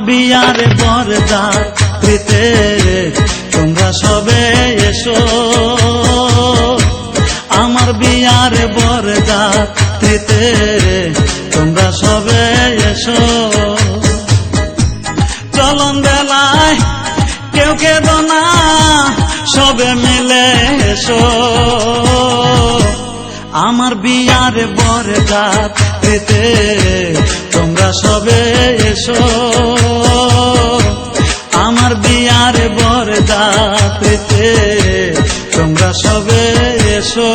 বিয়ার বরযাত্রীতে তোমরা সবে এসো, আমার বিয়ার বরযাত্রীতে তোমরা সবে এসো। চলন বেলায় কেউ কেঁদো না, সবে মিলে এসো, আমার বিয়ার বরযাত্রীতে তোমরা সবে এসো, আমার বিয়ার বরযাত্রীতে তোমরা সবে এসো।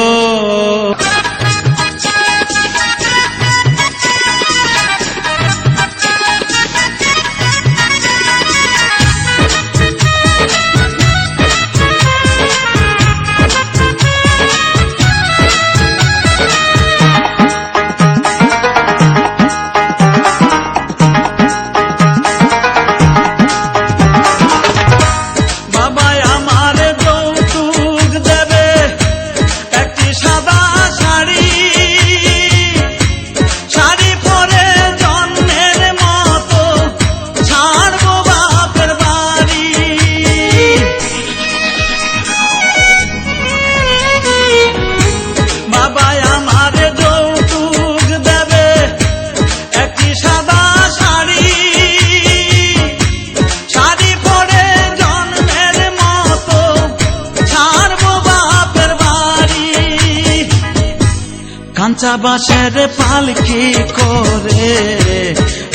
কাঁচা বাঁশের পালকি করে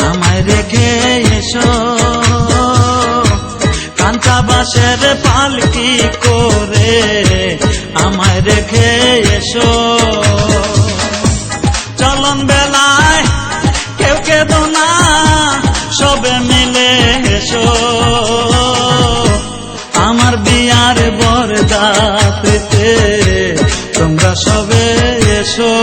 আমায় রেখে এসো, কাঁচা বাঁশের পালকি করে আমায় রেখে এসো। চলন বেলায় কেউ কেঁদো না, সবে মিলে এসো, আমার বিয়ার বরযাত্রীতে তোমরা সবে এসো।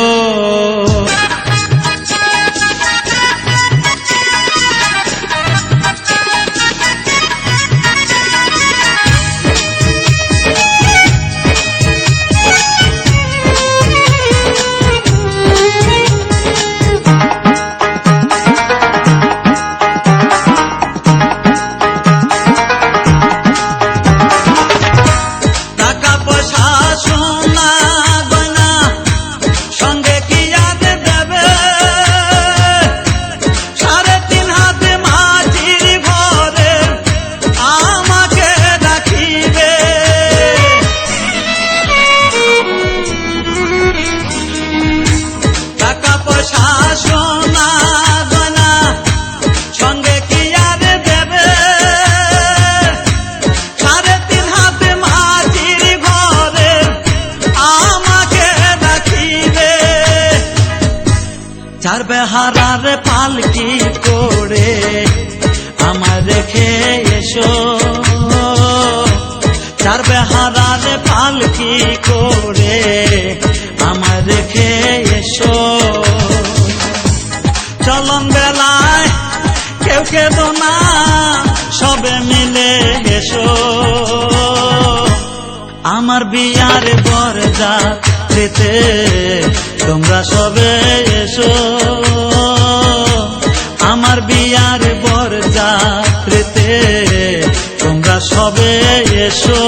চার বেহারার পালকি করে আমায় রেখে এসো, চার বেহারার পালকি করে আমায় রেখে এসো। চলন বেলায় কেউ কেঁদো না, সবে মিলে এসো, আমার বিয়ার বরযাত্রীতে তোমরা সবে এসো, আমার বিয়ার বরযাত্রীতে তোমরা সবে এসো।